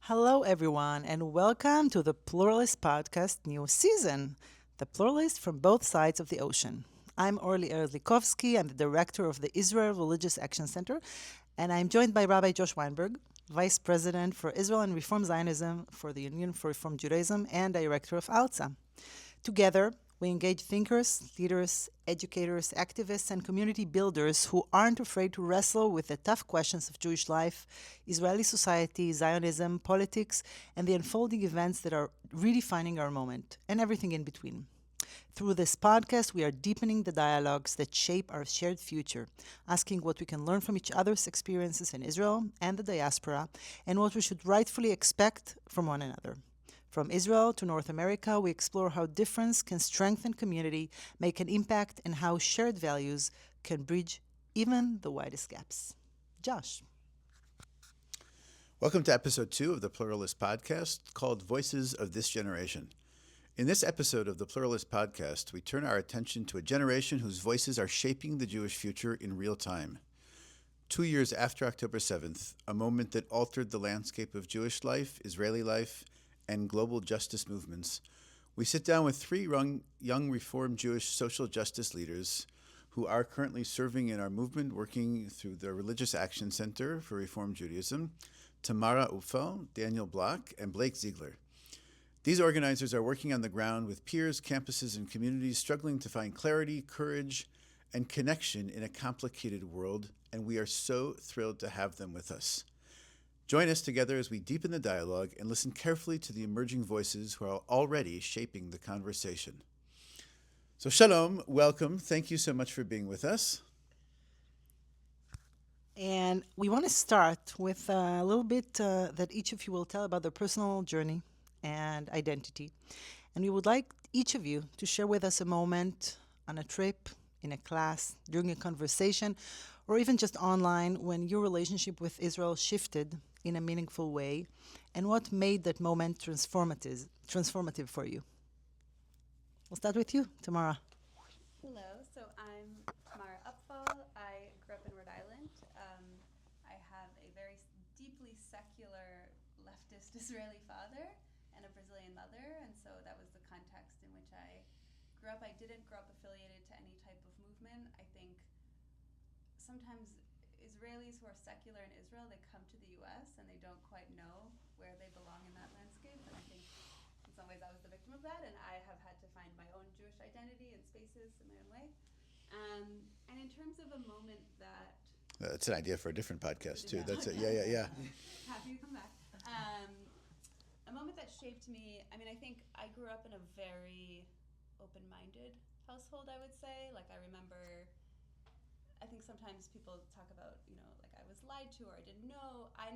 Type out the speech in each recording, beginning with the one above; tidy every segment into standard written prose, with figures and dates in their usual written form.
Hello, everyone, and welcome to the Pluralist Podcast new season, the Pluralist from both sides of the ocean. I'm Orly Erzlikovsky. I'm the director of the Israel Religious Action Center, and I'm joined by Rabbi Josh Weinberg, Vice President for Israel and Reform Zionism for the Union for Reform Judaism and Director of ALTSA. Together, we engage thinkers, leaders, educators, activists, and community builders who aren't afraid to wrestle with the tough questions of Jewish life, Israeli society, Zionism, politics, and the unfolding events that are redefining our moment, and everything in between. Through this podcast, we are deepening the dialogues that shape our shared future, asking what we can learn from each other's experiences in Israel and the diaspora, and what we should rightfully expect from one another. From Israel to North America, we explore how difference can strengthen community, make an impact, and how shared values can bridge even the widest gaps. Josh. Welcome to episode 2 of the Pluralist Podcast called Voices of This Generation. In this episode of the Pluralist Podcast, we turn our attention to a generation whose voices are shaping the Jewish future in real time. 2 years after October 7th, a moment that altered the landscape of Jewish life, Israeli life, and global justice movements, we sit down with 3 young Reform Jewish social justice leaders who are currently serving in our movement, working through the Religious Action Center for Reform Judaism, Tamara Ufel, Daniel Block, and Blake Ziegler. These organizers are working on the ground with peers, campuses, and communities struggling to find clarity, courage, and connection in a complicated world, and we are so thrilled to have them with us. Join us together as we deepen the dialogue and listen carefully to the emerging voices who are already shaping the conversation. So Shalom, welcome. Thank you so much for being with us. And we want to start with a little bit that each of you will tell about their personal journey and identity. And we would like each of you to share with us a moment on a trip, in a class, during a conversation, or even just online when your relationship with Israel shifted in a meaningful way, and what made that moment transformative for you. We'll start with you, Tamara. Hello, so I'm Tamara Upfall. I grew up in Rhode Island. I have a very deeply secular leftist Israeli father and a Brazilian mother, and so that was the context in which I grew up. I didn't grow up affiliated to any type of movement. I think sometimes Israelis who are secular in Israel, they come to the U.S. and they don't quite know where they belong in that landscape, and I think in some ways I was the victim of that, and I have had to find my own Jewish identity and spaces in my own way. And in terms of a moment that... That's an idea for a different podcast, too. That's it. Yeah. Happy to come back. A moment that shaped me, I mean, I think I grew up in a very open-minded household, I would say. Like, I remember... I think sometimes people talk about, like I was lied to or I didn't know. I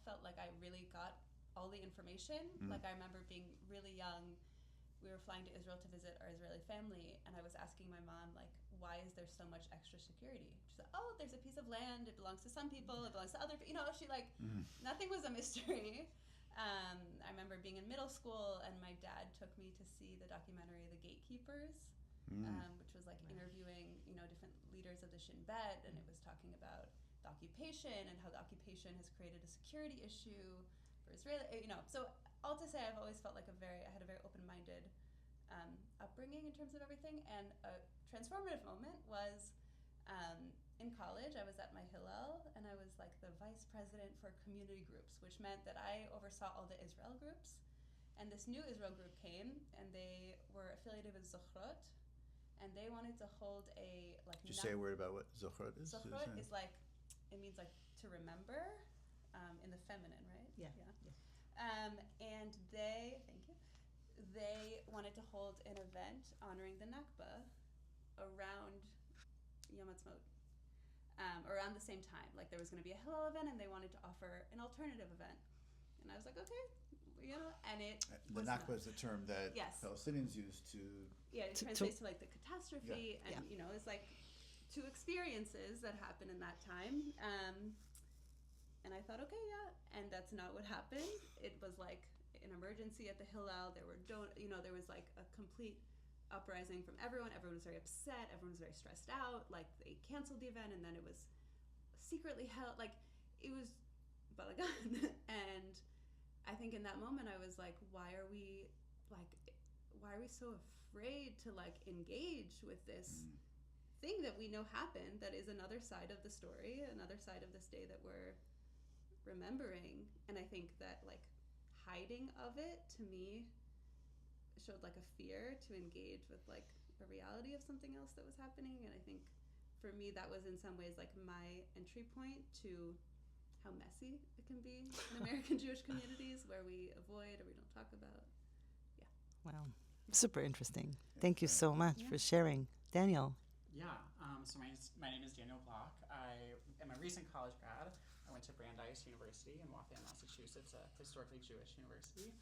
felt like I really got all the information. Like I remember being really young. We were flying to Israel to visit our Israeli family, and I was asking my mom, like, why is there so much extra security? She said, oh, there's a piece of land. It belongs to some people. It belongs to other people. Nothing was a mystery. I remember being in middle school, and my dad took me to see the documentary The Gatekeepers, which was like interviewing, different leaders of the Shin Bet, and it was talking about the occupation and how the occupation has created a security issue for Israel. So all to say, I've always felt like I had a very open-minded upbringing in terms of everything. And a transformative moment was in college. I was at my Hillel, and I was like the vice president for community groups, which meant that I oversaw all the Israel groups. And this new Israel group came, and they were affiliated with Zochrot, and they wanted to hold a like. Did you say a word about what Zochrot is? Zochrot is like, it means like to remember, in the feminine, right? Yeah. And they, thank you, they wanted to hold an event honoring the Nakba around Yom Ha'atzmaut, around the same time. Like there was going to be a Hillel event, and they wanted to offer an alternative event, and I was like, okay. And it the Nakba is the term that Palestinians use to... Yeah, it translates to like the catastrophe, and it's like 2 experiences that happened in that time. And I thought, okay, and that's not what happened. It was like an emergency at the Hillel. There was like a complete uprising from everyone. Everyone was very upset. Everyone was very stressed out. Like they canceled the event, and then it was secretly held. Like it was balagan, and I think in that moment I was like, why are we so afraid to like engage with this thing that we know happened, that is another side of the story, another side of this day that we're remembering. And I think that like hiding of it to me showed like a fear to engage with like a reality of something else that was happening. And I think for me that was in some ways like my entry point to how messy it can be in American Jewish communities, where we avoid or we don't talk about. Wow. Super interesting. Thank you so much for sharing. Daniel. Yeah, so my name is Daniel Block. I am a recent college grad. I went to Brandeis University in Waltham, Massachusetts, a historically Jewish university.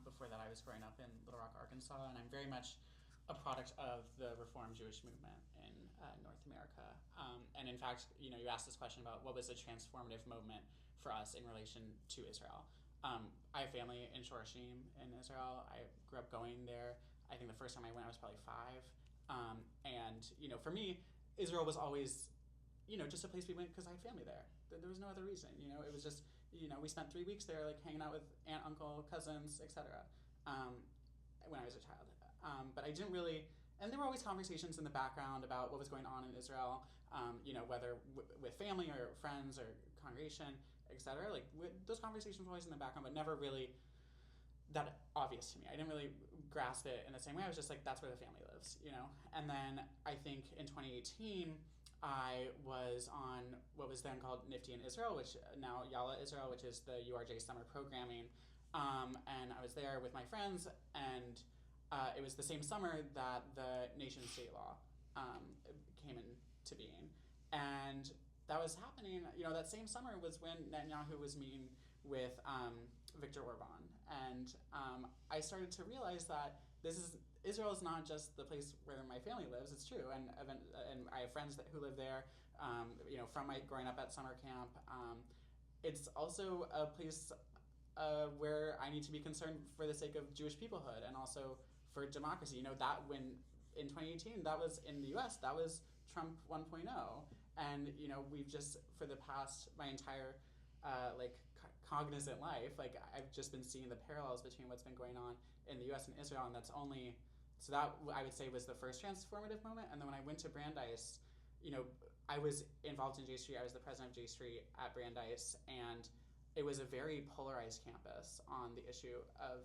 Before that, I was growing up in Little Rock, Arkansas, and I'm very much a product of the Reform Jewish movement in North America. And in fact, you asked this question about what was a transformative moment for us in relation to Israel. I have family in Shorashim in Israel. I grew up going there. I think the first time I went, I was probably 5. And, for me, Israel was always, just a place we went because I had family there. There was no other reason. It was just, we spent 3 weeks there, like hanging out with aunt, uncle, cousins, etc. When I was a child. But I didn't really, and there were always conversations in the background about what was going on in Israel, whether with family or friends or congregation, etc. Like those conversations were always in the background, but never really that obvious to me. I didn't really grasp it in the same way. I was just like, that's where the family lives, And then I think in 2018, I was on what was then called Nifty in Israel, which now Yalla Israel, which is the URJ summer programming. And I was there with my friends, and it was the same summer that the nation state law came into being. And that was happening, that same summer was when Netanyahu was meeting with Viktor Orban. And I started to realize that Israel is not just the place where my family lives. It's true, and I have friends who live there. From my growing up at summer camp, it's also a place where I need to be concerned for the sake of Jewish peoplehood and also for democracy. That when in 2018, that was in the U.S. That was Trump 1.0, and we've just for the past my entire cognizant life, I've just been seeing the parallels between what's been going on in the U.S. and Israel, and that's only so that I would say was the first transformative moment. And then when I went to Brandeis, I was involved in J Street. I was the president of J Street at Brandeis, and it was a very polarized campus on the issue of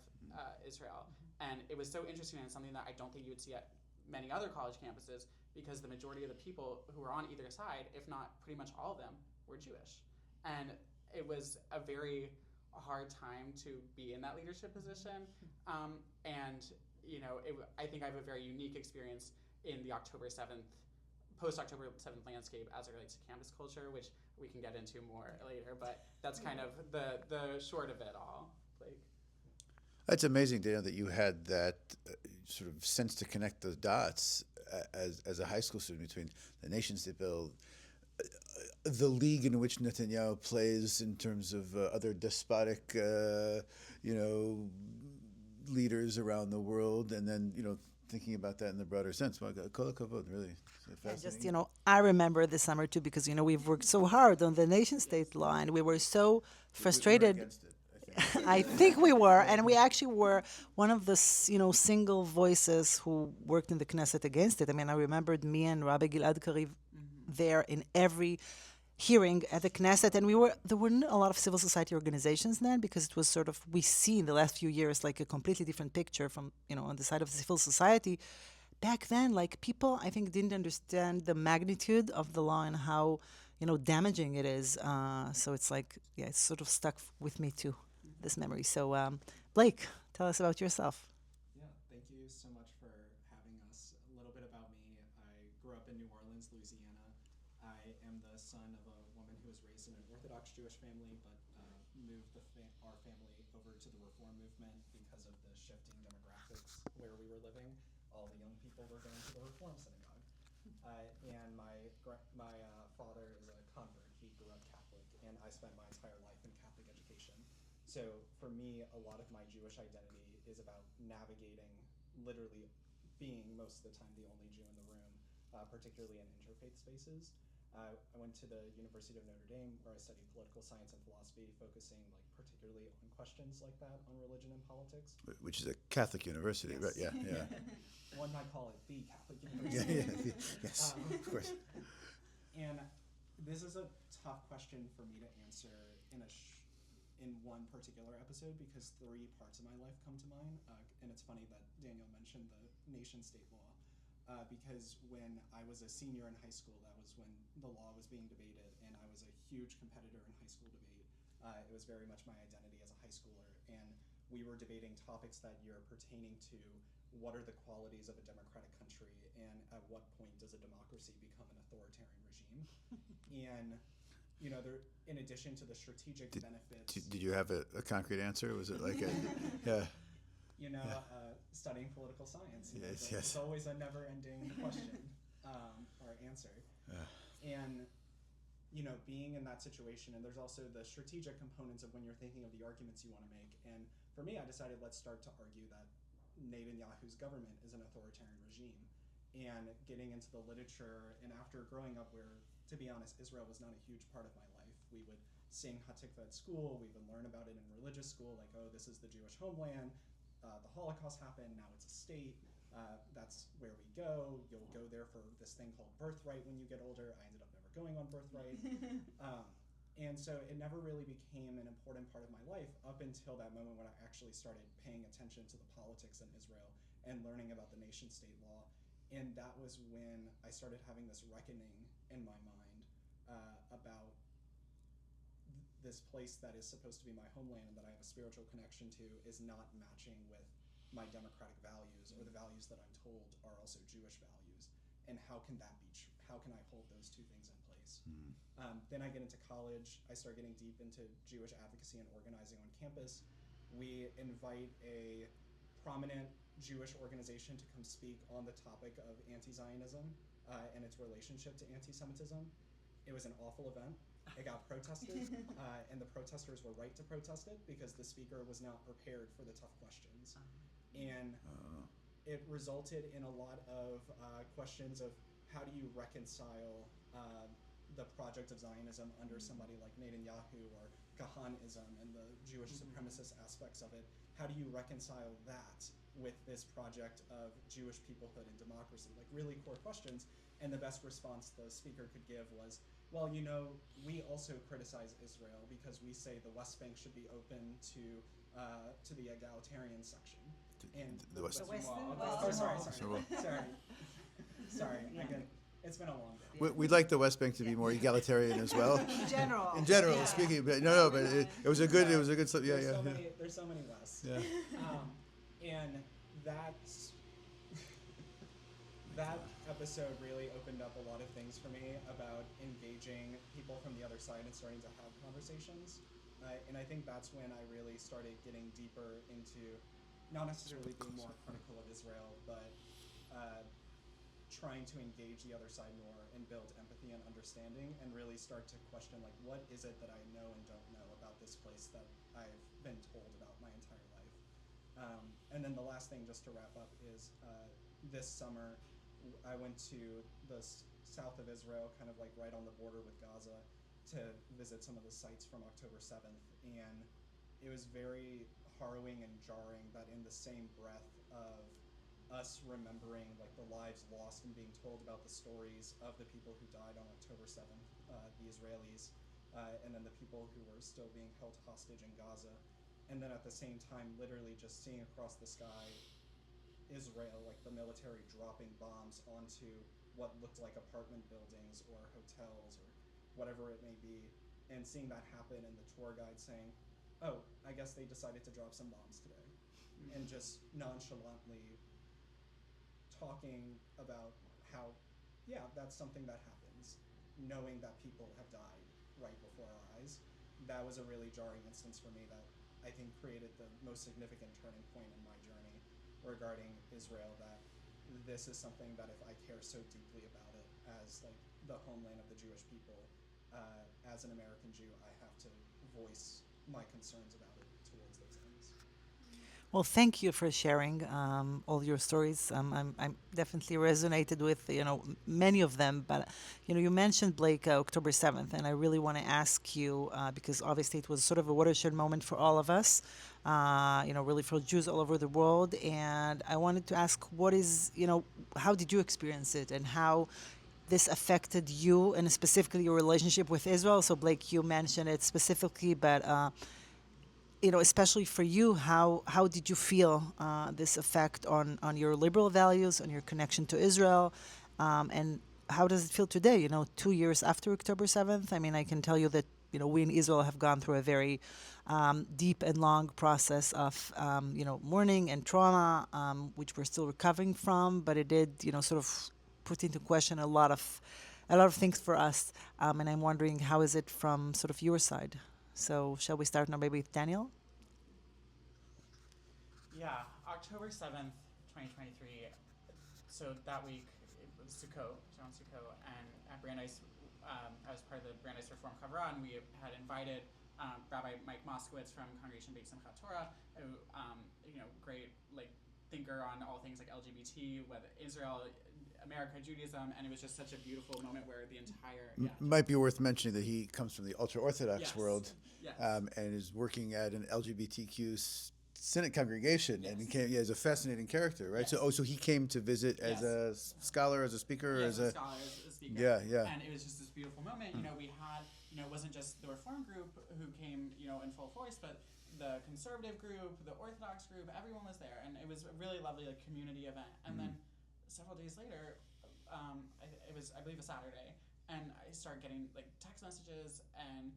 Israel. And it was so interesting and something that I don't think you would see at many other college campuses, because the majority of the people who were on either side, if not pretty much all of them, were Jewish. And it was a very hard time to be in that leadership position. I think I have a very unique experience in the post-October 7th landscape as it relates to campus culture, which we can get into more later, but that's kind of the short of it all. That's amazing, Daniel, that you had that sort of sense to connect those dots as a high school student between the nation state bill, the league in which Netanyahu plays in terms of other despotic, leaders around the world, and then, thinking about that in the broader sense. Well, kol hakavod, really fascinating. Just, I remember the summer too, because, we've worked so hard on the nation state law, and we were so frustrated. We were against it, I think. I think we were, and we actually were one of the, single voices who worked in the Knesset against it. I mean, I remembered me and Rabbi Gilad Kariv there in every hearing at the Knesset, and there weren't a lot of civil society organizations then, because it was sort of, we see in the last few years like a completely different picture from, on the side of the civil society. Back then, people, I think, didn't understand the magnitude of the law and how, damaging it is. So it's it's sort of stuck with me too, this memory. So Blake, tell us about yourself. Yeah, thank you so much for having us. A little bit about me. I grew up in New Orleans, Louisiana. I am the son of a woman who was raised in an Orthodox Jewish family, but moved our family over to the Reform movement because of the shifting demographics where we were living. All the young people were going to the Reform synagogue. And my father is a convert. He grew up Catholic, and I spent my entire life in Catholic education. So for me, a lot of my Jewish identity is about navigating, literally being most of the time the only Jew in the room, particularly in interfaith spaces. I went to the University of Notre Dame, where I studied political science and philosophy, focusing like particularly on questions like that on religion and politics. Which is a Catholic university, Yes. right? Yeah. One might call it the Catholic Yeah, University. yes, of course. And this is a tough question for me to answer in one particular episode, because three parts of my life come to mind. And it's funny that Daniel mentioned the nation-state law, because when I was a senior in high school, that was when the law was being debated, and I was a huge competitor in high school debate. It was very much my identity as a high schooler, and we were debating topics that year pertaining to what are the qualities of a democratic country, and at what point does a democracy become an authoritarian regime. And there, in addition to the strategic benefits. Did you have a concrete answer? Was it like a, yeah? Studying political science. Yes. It's always a never-ending question or answer. And being in that situation, and there's also the strategic components of when you're thinking of the arguments you want to make. And for me, I decided let's start to argue that Netanyahu's government is an authoritarian regime. And getting into the literature, and after growing up where, to be honest, Israel was not a huge part of my life. We would sing Hatikvah at school. We would learn about it in religious school, like, oh, this is the Jewish homeland. The Holocaust happened. Now it's a state. That's where we go. You'll go there for this thing called birthright when you get older. I ended up never going on birthright. And so it never really became an important part of my life up until that moment when I actually started paying attention to the politics in Israel and learning about the nation-state law. And that was when I started having this reckoning in my mind about this place that is supposed to be my homeland and that I have a spiritual connection to is not matching with my democratic values, or the values that I'm told are also Jewish values. And how can that be true? How can I hold those two things in place? Then I get into college. I start getting deep into Jewish advocacy and organizing on campus. We invite a prominent Jewish organization to come speak on the topic of anti-Zionism and its relationship to anti-Semitism. It was an awful event. It got protested, and the protesters were right to protest it because the speaker was not prepared for the tough questions. And it resulted in a lot of questions of how do you reconcile the project of Zionism under somebody like Netanyahu, or Kahanism and the Jewish supremacist aspects of it. How do you reconcile that with this project of Jewish peoplehood and democracy? Like, really core questions. And the best response the speaker could give was, well, we also criticize Israel because we say the West Bank should be open to the egalitarian section. And The West The Western Oh, Wall. sorry. Yeah. It's been a long day. We'd like the West Bank to be more egalitarian as well. In general. In general, Yeah. speaking, but it was a good slip. Yeah, There's yeah. there's so many Wests. Yeah. And that episode really opened up a lot of things for me about engaging people from the other side and starting to have conversations. And I think that's when I really started getting deeper into not necessarily being more critical of Israel, but trying to engage the other side more and build empathy and understanding, and really start to question, like, what is it that I know and don't know about this place that I've been told about my entire life. And then the last thing, just to wrap up, is this summer I went to the south of Israel, kind of like right on the border with Gaza, to visit some of the sites from October 7th. And it was very harrowing and jarring that in the same breath of us remembering like the lives lost and being told about the stories of the people who died on October 7th, the Israelis, and then the people who were still being held hostage in Gaza. And then at the same time, literally just seeing across the sky Israel, like the military dropping bombs onto what looked like apartment buildings or hotels or whatever it may be, and seeing that happen, and the tour guide saying, oh, I guess they decided to drop some bombs today, and just nonchalantly talking about how, yeah, that's something that happens, knowing that people have died right before our eyes. That was a really jarring instance for me that I think created the most significant turning point in my journey regarding Israel, that this is something that if I care so deeply about it as like the homeland of the Jewish people, as an American Jew, I have to voice my concerns about it towards those ends. Well, thank you for sharing all your stories. I'm definitely resonated with many of them, but you mentioned Blake October 7th, and I really want to ask you because obviously it was sort of a watershed moment for all of us, really for Jews all over the world, and I wanted to ask what is how did you experience it and how this affected you and specifically your relationship with Israel. So Blake, you mentioned it specifically, but especially for you, how did you feel this effect on your liberal values, on your connection to Israel, and how does it feel today? 2 years after October 7th. I mean, I can tell you that we in Israel have gone through a very deep and long process of mourning and trauma, which we're still recovering from. But it did, sort of put into question a lot of things for us. And I'm wondering, how is it from sort of your side? So, shall we start now maybe with Daniel? Yeah, October 7th, 2023. So that week it was Sukkot, John Sukkot, and at Brandeis, I was part of the Brandeis Reform Kavra, and we had invited Rabbi Mike Moskowitz from Congregation Beit Simchat Torah, who great like thinker on all things like LGBT, whether Israel, America, Judaism, and it was just such a beautiful moment where the entire Might be worth mentioning that he comes from the ultra Orthodox Yes. world Yes. and is working at an LGBTQ Synod congregation, and he Yes. came, yeah, he's a fascinating character, right? Yes. So he came to visit as Yes. a scholar, as a speaker, Yeah, as as a scholar, as a speaker. yeah, yeah. And it was just this beautiful moment. We had, it wasn't just the Reform group who came, in full force, but the conservative group, the Orthodox group, everyone was there, and it was a really lovely like community event. And then several days later, it was I believe a Saturday, and I started getting like text messages and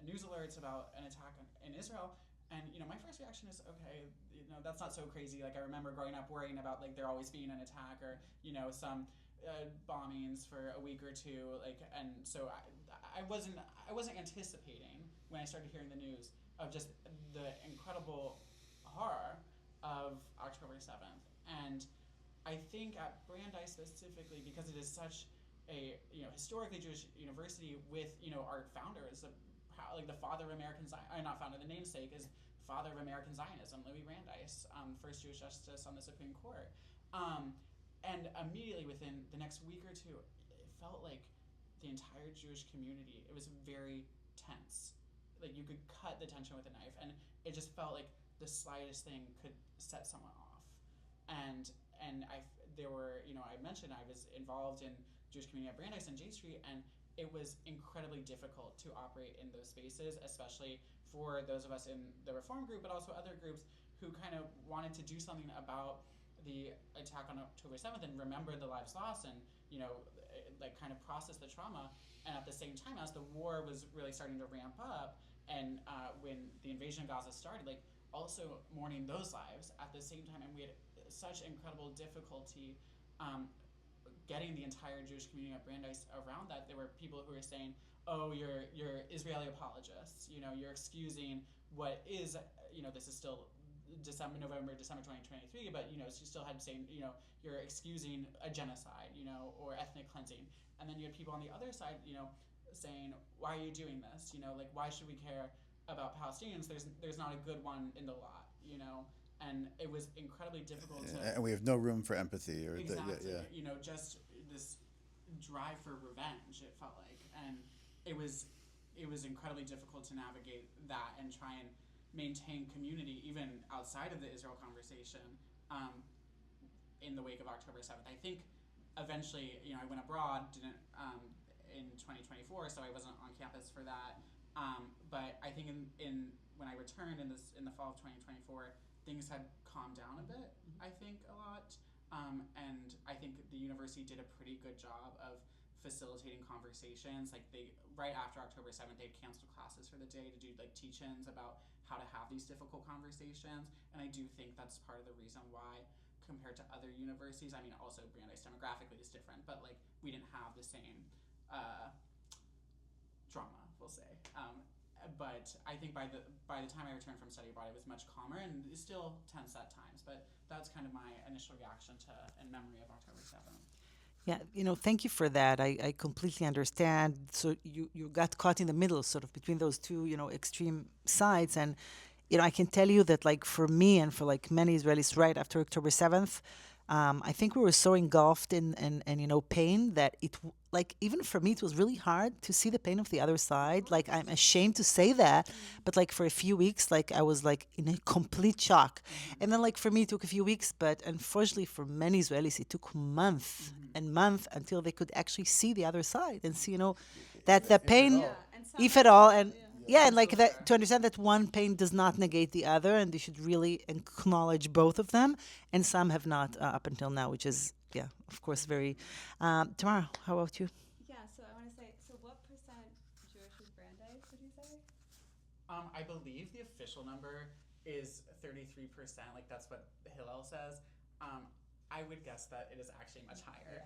news alerts about an attack in Israel. And my first reaction is, okay, that's not so crazy. Like I remember growing up worrying about like there always being an attack or some bombings for a week or two. Like, and so I wasn't anticipating when I started hearing the news of just the incredible horror of October 7th. And I think at Brandeis specifically, because it is such a historically Jewish university with our founder is like the father of American Zionism, not founder, the namesake is father of American Zionism, Louis Brandeis, first Jewish justice on the Supreme Court. And immediately within the next week or two, it felt like the entire Jewish community, it was very tense. Like you could cut the tension with a knife, and it just felt like the slightest thing could set someone off. And there were I mentioned I was involved in Jewish community at Brandeis and J Street, and it was incredibly difficult to operate in those spaces, especially for those of us in the Reform group, but also other groups who kind of wanted to do something about the attack on October 7th and remember the lives lost and like kind of process the trauma. And at the same time, as the war was really starting to ramp up, and when the invasion of Gaza started, like also mourning those lives at the same time, and we had such incredible difficulty getting the entire Jewish community at Brandeis around that. There were people who were saying, "Oh, you're Israeli apologists. You're excusing what is. This is still December 2023, but she still had saying, you're excusing a genocide, or ethnic cleansing." And then you had people on the other side, saying, "Why are you doing this? Like why should we care about Palestinians? There's not a good one in the lot, And it was incredibly difficult to. And we have no room for empathy or Exactly. yeah. Just this drive for revenge. It felt like, and it was incredibly difficult to navigate that and try and maintain community even outside of the Israel conversation in the wake of October 7th. I think eventually, I went abroad, didn't in 2024, so I wasn't on campus for that. But I think in when I returned in the fall of 2024, things had calmed down a bit. I think a lot, and I think the university did a pretty good job of facilitating conversations. Like they right after October 7th, they canceled classes for the day to do like teach-ins about how to have these difficult conversations. And I do think that's part of the reason why, compared to other universities, I mean, also Brandeis demographically is different, but like we didn't have the same drama, we'll say. But I think by the time I returned from study abroad, it was much calmer and still tense at times. But that's kind of my initial reaction to and memory of October 7th. Yeah, thank you for that. I completely understand. So you got caught in the middle, sort of between those two, extreme sides. And I can tell you that, like, for me and for like many Israelis, right after October 7th, I think we were so engulfed in pain that like, even for me, it was really hard to see the pain of the other side. Like, I'm ashamed to say that, but like for a few weeks, like, I was like in a complete shock. And then, like, for me, it took a few weeks, but unfortunately for many Israelis, it took month and month until they could actually see the other side and see, that the pain, Yeah, and some if are at all, still- and yeah. and like Still that, there. to understand that one pain does not negate the other, and they should really acknowledge both of them. And some have not up until now, which is, yeah, of course, very. Tamara, how about you? Yeah, so I want to say, so what percent Jewish is Brandeis, would you say? I believe the official number is 33%. Like that's what Hillel says. I would guess that it is actually much higher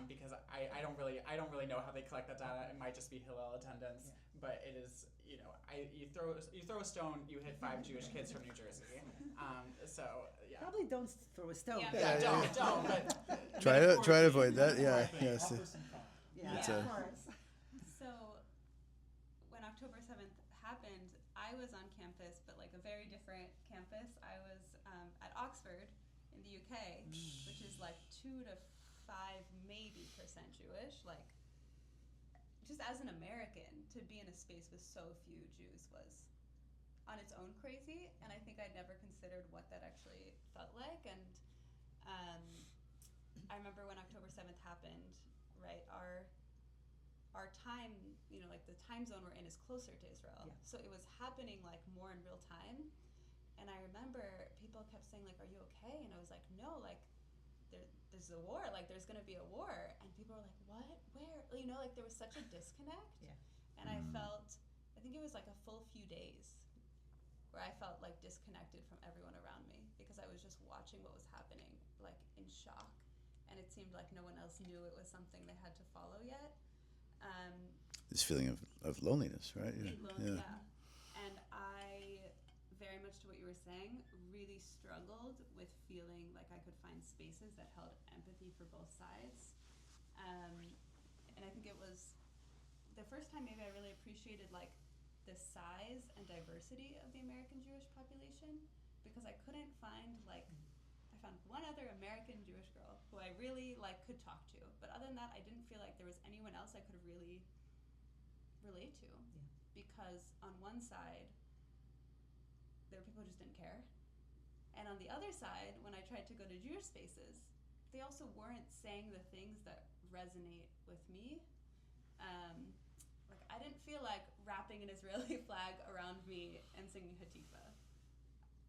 because I don't really know how they collect that data. It might just be Hillel attendance, but it is you throw a stone, you hit 5 Jewish kids from New Jersey. So yeah. Probably don't throw a stone. Yeah. Don't. But Try to metaphorically, avoid that. Yeah, metaphorically. yes. Offer some thought. It's Yeah. a- Of course. So when October 7th happened, I was on campus, but like a very different campus. I was at Oxford in the UK, which is like 2 to 5 maybe percent Jewish. Like, just as an American, to be in a space with so few Jews was on its own crazy, and I think I'd never considered what that actually felt like. And I remember when October 7th happened, right? Our time, like the time zone we're in is closer to Israel. Yeah. So it was happening like more in real time. And I remember people kept saying like, "Are you okay?" And I was like, "No, like there's a war. Like there's going to be a war." And people were like, "What? Where?" Like there was such a disconnect. Yeah. And I think it was like a full few days where I felt like disconnected from everyone around me because I was just watching what was happening like in shock. And it seemed like no one else knew it was something they had to follow yet. This feeling of loneliness, right? Yeah. And I, very much to what you were saying, really struggled with feeling like I could find spaces that held empathy for both sides. And I think it was the first time maybe I really appreciated like the size and diversity of the American Jewish population, because I couldn't find I found one other American Jewish girl who I really could talk to, but other than that I didn't feel like there was anyone else I could really relate to. Because on one side there were people who just didn't care, and on the other side, when I tried to go to Jewish spaces, they also weren't saying the things that resonate with me. I didn't feel like wrapping an Israeli flag around me and singing Hatikvah.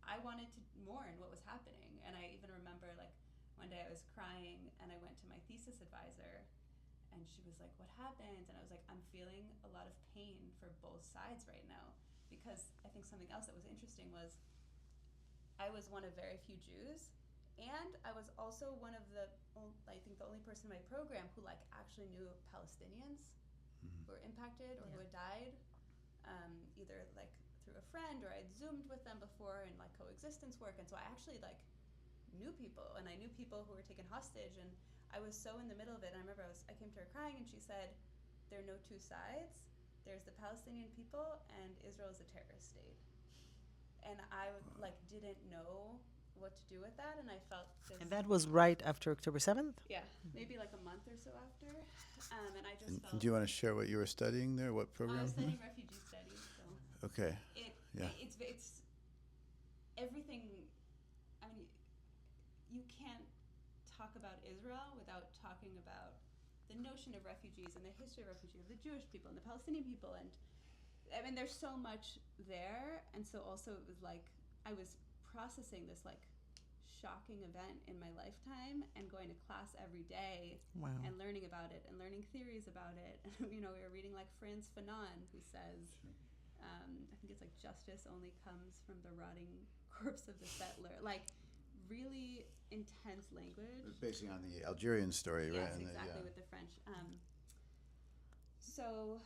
I wanted to mourn what was happening, and I even remember one day I was crying and I went to my thesis advisor, and she was like, "What happened?" And I was like, "I'm feeling a lot of pain for both sides right now," because I think something else that was interesting was I was one of very few Jews, and I was also one of the only person in my program who actually knew Palestinians who were impacted or who had died, either through a friend, or I'd Zoomed with them before in coexistence work. And so I actually knew people, and I knew people who were taken hostage, and I was so in the middle of it. And I remember I came to her crying, and she said, "There are no two sides. There's the Palestinian people, and Israel is a terrorist state." And I didn't know what to do with that, and I felt this. And that was right after October 7th? Yeah, maybe a month or so after. And I just felt. Do you want to share what you were studying there? What I program? was studying refugee studies, so Okay. it's everything. I mean, you can't talk about Israel without talking about the notion of refugees and the history of refugees, of the Jewish people and the Palestinian people, and I mean, there's so much there. And so also it was I was processing this shocking event in my lifetime and going to class every day. Wow. And learning about it and learning theories about it. And we were reading Franz Fanon, who says, I think it's justice only comes from the rotting corpse of the settler. Really intense language. Basing on the Algerian story, right? Yes, exactly, with the French. So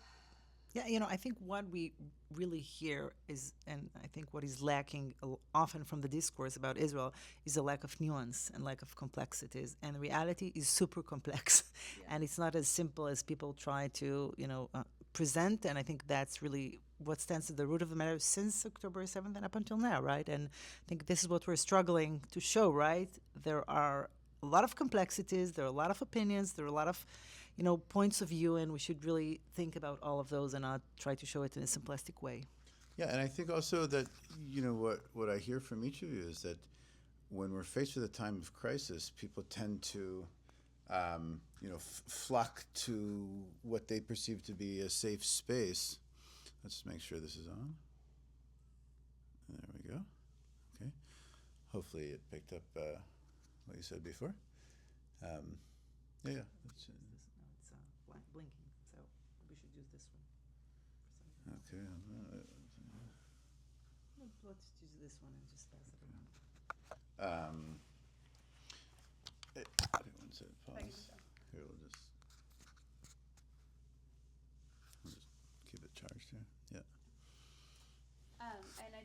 Yeah, I think what we really hear is, and I think what is lacking often from the discourse about Israel, is a lack of nuance and lack of complexities. And reality is super complex, and it's not as simple as people try to, present. And I think that's really what stands at the root of the matter since October 7th and up until now, right? And I think this is what we're struggling to show, right? There are a lot of complexities, there are a lot of opinions, there are a lot of, points of view, and we should really think about all of those and not try to show it in a simplistic way. Yeah, and I think also that what I hear from each of you is that when we're faced with a time of crisis, people tend to flock to what they perceive to be a safe space. Let's make sure this is on. There we go. Okay. Hopefully it picked up what you said before. Yeah. It's blinking, so we should use this one. Okay. Let's use this one and just pass it around. One second, pause. Here, we'll just keep it charged here. Yeah. And I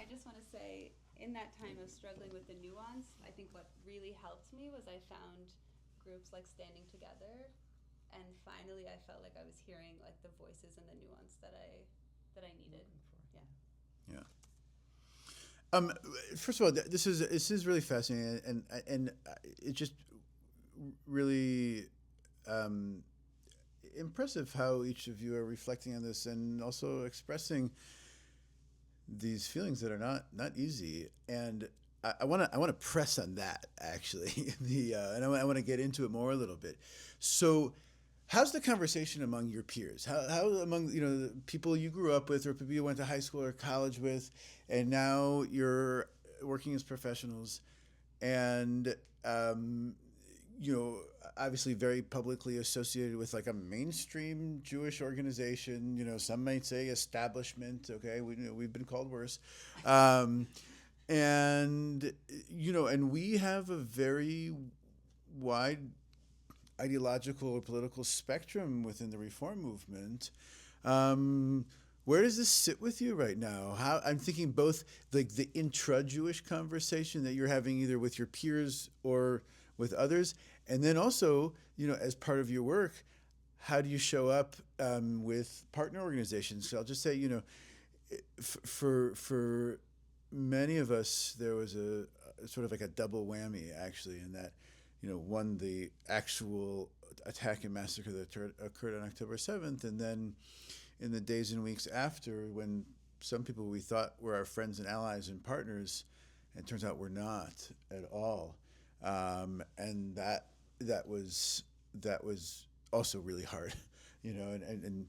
just want to say, in that time of struggling with the nuance, I think what really helped me was I found groups like Standing Together, and finally I felt like I was hearing like the voices and the nuance that I needed. Yeah. First of all, this is really fascinating, and it just really impressive how each of you are reflecting on this and also expressing these feelings that are not easy. And I want to press on that actually. And I want to get into it more a little bit. So, how's the conversation among your peers? How among the people you grew up with or people you went to high school or college with, and now you're working as professionals, and obviously very publicly associated with like a mainstream Jewish organization. Some might say establishment. Okay, we've been called worse, and we have a very wide ideological or political spectrum within the reform movement. Where does this sit with you right now? How I'm thinking both like the intra-Jewish conversation that you're having either with your peers or with others, and then also, as part of your work, how do you show up with partner organizations? So I'll just say, for many of us, there was a sort of like a double whammy actually, in that, one, the actual attack and massacre that occurred on October 7th, and then in the days and weeks after, when some people we thought were our friends and allies and partners, and it turns out we're not at all. And that was also really hard, and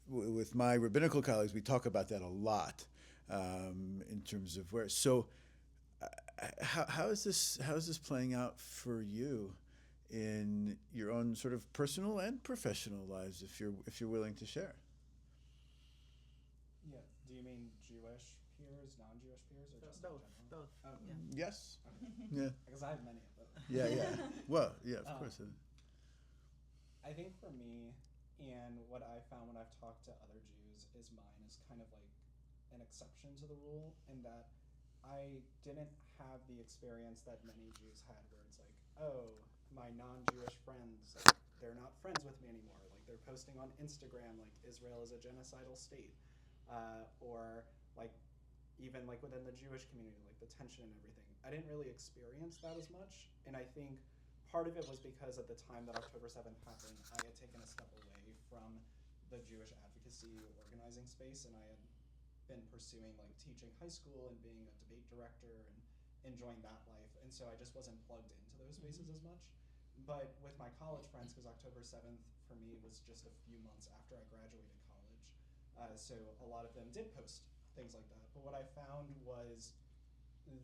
with my rabbinical colleagues, we talk about that a lot in terms of where. So, how is this playing out for you in your own sort of personal and professional lives, if you're willing to share? Yeah. Do you mean Jewish peers, non-Jewish peers, or just Both. in general? Both. Oh, Yeah. Yes. Okay. Yeah. Because I have many of them. Yeah. Well, yeah, of course. I think for me, and what I found when I've talked to other Jews, is mine is kind of like an exception to the rule, in that I didn't have the experience that many Jews had, where it's like, oh, my non-Jewish friends, like, they're not friends with me anymore. Like, they're posting on Instagram like Israel is a genocidal state, or like even like within the Jewish community, like the tension and everything. I didn't really experience that as much, and I think part of it was because at the time that October 7th happened, I had taken a step away from the Jewish advocacy organizing space, and I had been pursuing like teaching high school and being a debate director and enjoying that life, and so I just wasn't plugged into those spaces as much. But with my college friends, because October 7th for me was just a few months after I graduated college, so a lot of them did post things like that. But what I found was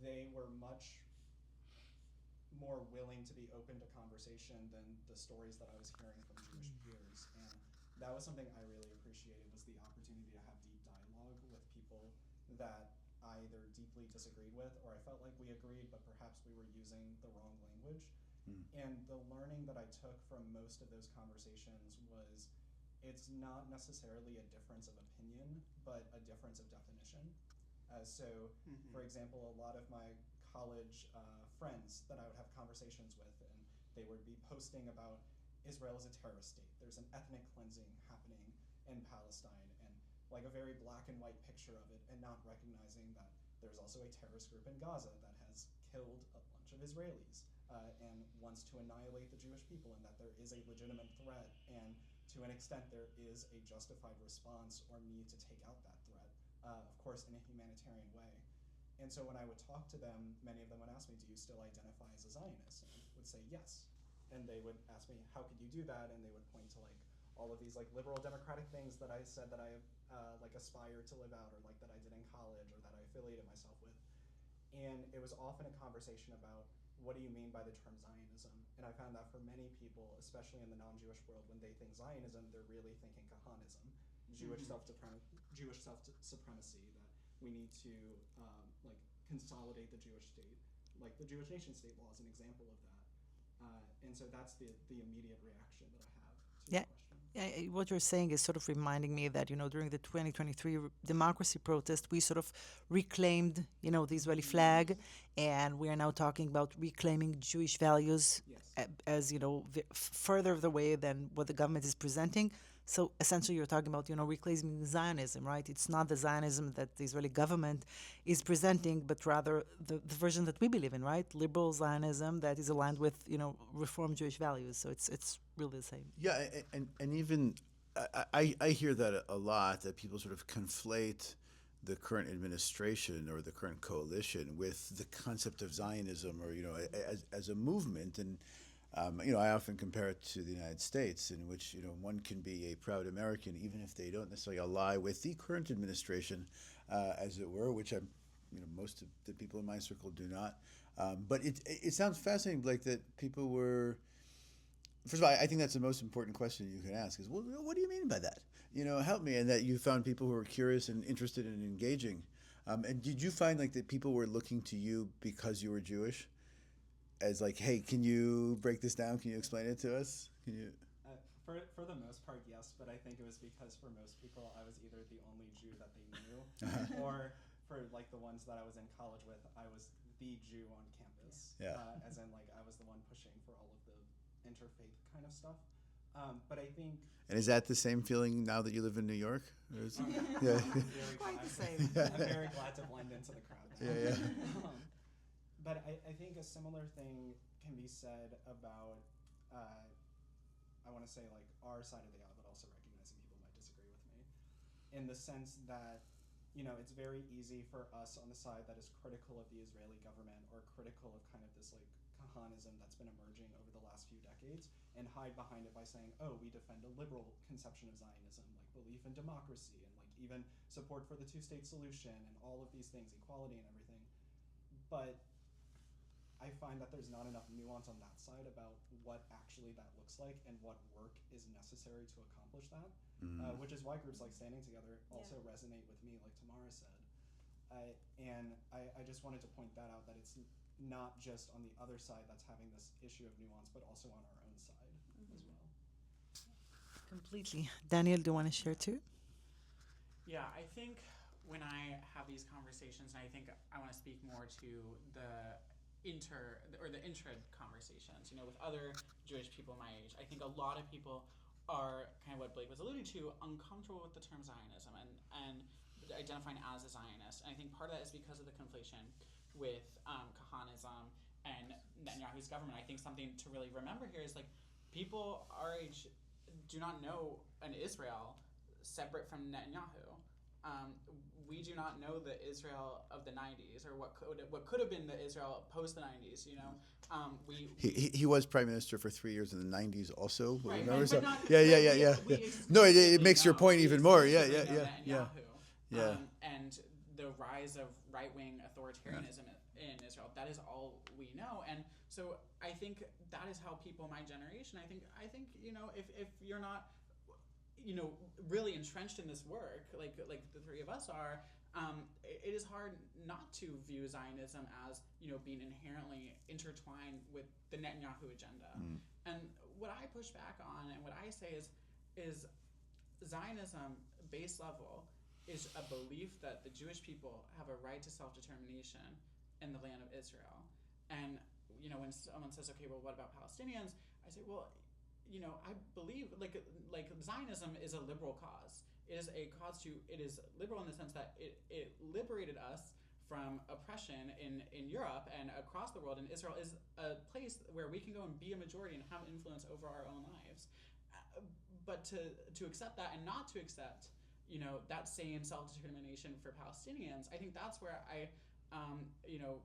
they were much more willing to be open to conversation than the stories that I was hearing from Jewish peers, and that was something I really appreciated, was the opportunity to have deep dialogue with people that I either deeply disagreed with, or I felt like we agreed but perhaps we were using the wrong language. And the learning that I took from most of those conversations was, it's not necessarily a difference of opinion, but a difference of definition. For example, a lot of my college friends that I would have conversations with, and they would be posting about Israel as a terrorist state. There's an ethnic cleansing happening in Palestine, and like a very black and white picture of it, and not recognizing that there's also a terrorist group in Gaza that has killed a bunch of Israelis and wants to annihilate the Jewish people, and that there is a legitimate threat, and to an extent there is a justified response or need to take out that threat, of course in a humanitarian way. And so when I would talk to them, many of them would ask me, do you still identify as a Zionist? And I would say yes. And they would ask me, how could you do that? And they would point to like all of these like liberal democratic things that I said that I like aspired to live out, or like that I did in college, or that I affiliated myself with. And it was often a conversation about, what do you mean by the term Zionism? And I found that for many people, especially in the non-Jewish world, when they think Zionism, they're really thinking Kahanism, Jewish self-supremacy, that we need to like consolidate the Jewish state. Like the Jewish nation state law is an example of that. And so that's the immediate reaction that I have to Yeah. the question. What you're saying is sort of reminding me that, during the 2023 democracy protest, we sort of reclaimed, the Israeli flag, and we are now talking about reclaiming Jewish values Yes. as, further the way than what the government is presenting. So essentially, you're talking about, reclaiming Zionism, right? It's not the Zionism that the Israeli government is presenting, but rather the version that we believe in, right? Liberal Zionism that is aligned with, Reform Jewish values. So it's really the same. Yeah, and even I hear that a lot, that people sort of conflate the current administration or the current coalition with the concept of Zionism, or as a movement. And I often compare it to the United States, in which one can be a proud American even if they don't necessarily ally with the current administration, as it were, which most of the people in my circle do not. But it sounds fascinating, Blake, that people were. First of all, I think that's the most important question you can ask is, well, what do you mean by that? Help me. And that you found people who were curious and interested in engaging. And did you find like that people were looking to you because you were Jewish? As like, hey, can you break this down? Can you explain it to us? Can you? For the most part, yes, but I think it was because for most people, I was either the only Jew that they knew, or for like the ones that I was in college with, I was the Jew on campus. Yeah. As in, like, I was the one pushing for all of the interfaith kind of stuff. But I think. And is that the same feeling now that you live in New York? Or is, yeah. Quite the same. I'm very glad to blend into the crowd now. Yeah. But I think a similar thing can be said about, I want to say, like, our side of the aisle, but also recognizing people might disagree with me, in the sense that, it's very easy for us on the side that is critical of the Israeli government, or critical of kind of this, like, Kahanism that's been emerging over the last few decades, and hide behind it by saying, oh, we defend a liberal conception of Zionism, like belief in democracy, and like even support for the two-state solution, and all of these things, equality and everything. But I find that there's not enough nuance on that side about what actually that looks like and what work is necessary to accomplish that, which is why groups like Standing Together also resonate with me, like Tamara said. And I just wanted to point that out, that it's not just on the other side that's having this issue of nuance, but also on our own side as well. Completely. Daniel, do you want to share too? Yeah, I think when I have these conversations, and I think I want to speak more to the intra conversations, with other Jewish people my age. I think a lot of people are, kind of what Blake was alluding to, uncomfortable with the term Zionism and identifying as a Zionist. And I think part of that is because of the conflation with Kahanism and Netanyahu's government. I think something to really remember here is, like, people our age do not know an Israel separate from Netanyahu. We do not know the Israel of the 90s, or what could have been the Israel post the 90s. He was prime minister for 3 years in the 90s also. Right, Remember? but not, Yeah. No, it makes your point even more. Yeah. And the rise of right-wing authoritarianism in Israel. That is all we know. And so I think that is how people my generation, I think if you're not really entrenched in this work, like the three of us are, it is hard not to view Zionism as being inherently intertwined with the Netanyahu agenda. And what I push back on, and what I say is Zionism, base level, is a belief that the Jewish people have a right to self-determination in the land of Israel. And when someone says, okay, well, what about Palestinians? I say, well, I believe like Zionism is a liberal cause. it is liberal in the sense that it liberated us from oppression in Europe and across the world, and Israel is a place where we can go and be a majority and have influence over our own lives. But to accept that and not to accept, that same self-determination for Palestinians, I think that's where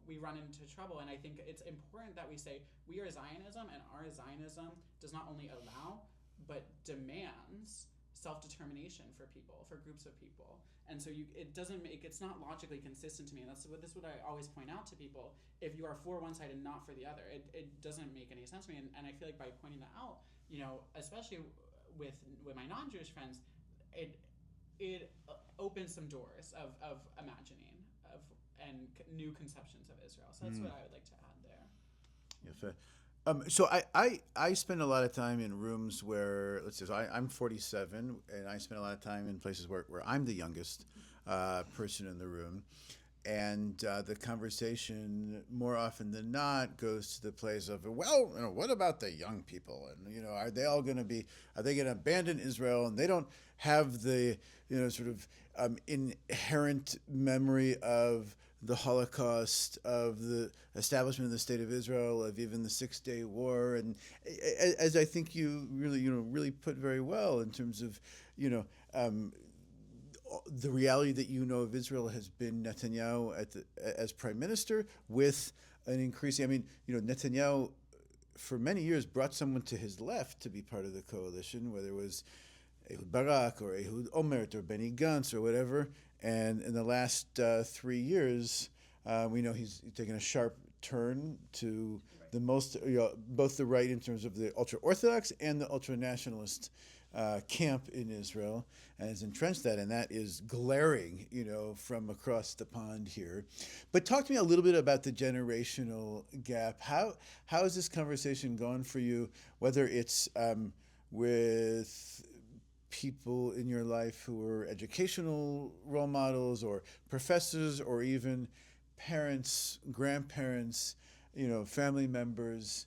we run into trouble. And I think it's important that we say we are Zionism, and our Zionism does not only allow but demands self-determination for people, for groups of people. And so it's not logically consistent to me. And that's what I always point out to people. If you are for one side and not for the other, it doesn't make any sense to me. And I feel like by pointing that out, especially with my non-Jewish friends, it opens some doors of imagining and new conceptions of Israel. So that's what I would like to add there. Yeah, fair. So I spend a lot of time in rooms where, let's say, so I'm 47, and I spend a lot of time in places where I'm the youngest person in the room. And the conversation, more often than not, goes to the place of, well, what about the young people? And, are they going to abandon Israel? And they don't have the, sort of inherent memory of the Holocaust, of the establishment of the State of Israel, of even the 6-Day War. And as I think you really put very well in terms of, the reality that of Israel has been Netanyahu as prime minister, with an increasing. Netanyahu for many years brought someone to his left to be part of the coalition, whether it was Ehud Barak or Ehud Olmert or Benny Gantz or whatever. And in the last 3 years, we know he's taken a sharp turn to the most, both the right in terms of the ultra-Orthodox and the ultra-nationalist camp in Israel, and has entrenched that, and that is glaring, from across the pond here. But talk to me a little bit about the generational gap. How has this conversation gone for you, whether it's with people in your life who are educational role models, or professors, or even parents, grandparents, family members,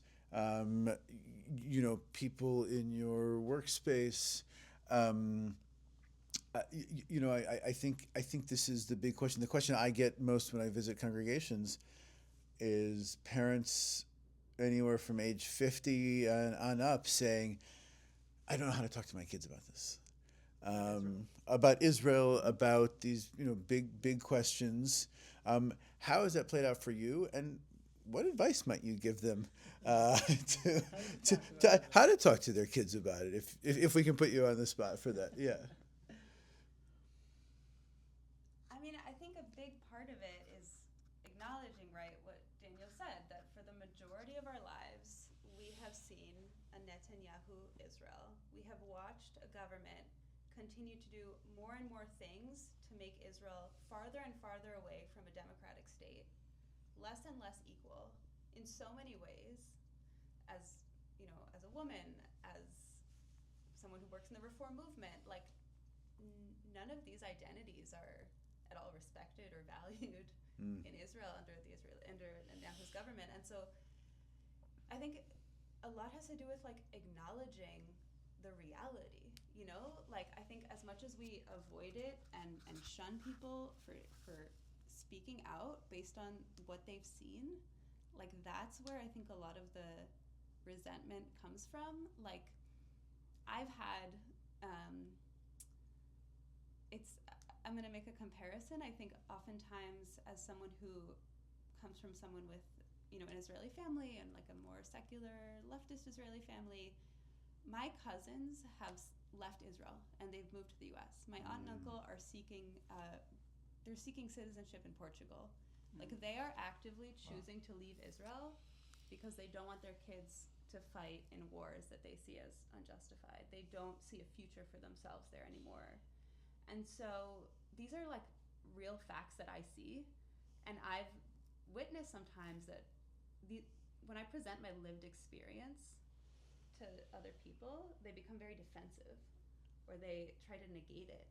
people in your workspace. I think this is the big question. The question I get most when I visit congregations is parents anywhere from age 50 on up saying, I don't know how to talk to my kids about this. About Israel, about these big questions. How has that played out for you, and what advice might you give them to how to talk to their kids about it, if we can put you on the spot for that? Yeah. I mean, I think a big part of it is acknowledging, right, what Daniel said, that for the majority of our lives, we have seen a Netanyahu Israel. We have watched a government continue to do more and more things to make Israel farther and farther away from a democratic state, less and less equal in so many ways, as a woman, as someone who works in the reform movement. Like, none of these identities are at all respected or valued in Israel under Netanyahu's government. And so I think a lot has to do with acknowledging the reality. I think as much as we avoid it and shun people for speaking out based on what they've seen, that's where I think a lot of the resentment comes from. I've had I'm going to make a comparison. I think oftentimes, as someone who comes from someone with an Israeli family and a more secular leftist Israeli family, my cousins have left Israel and they've moved to the U.S. My aunt and uncle are seeking citizenship in Portugal. They are actively choosing to leave Israel because they don't want their kids to fight in wars that they see as unjustified. They don't see a future for themselves there anymore. And so these are real facts that I see, and I've witnessed sometimes that when I present my lived experience to other people, they become very defensive, or they try to negate it.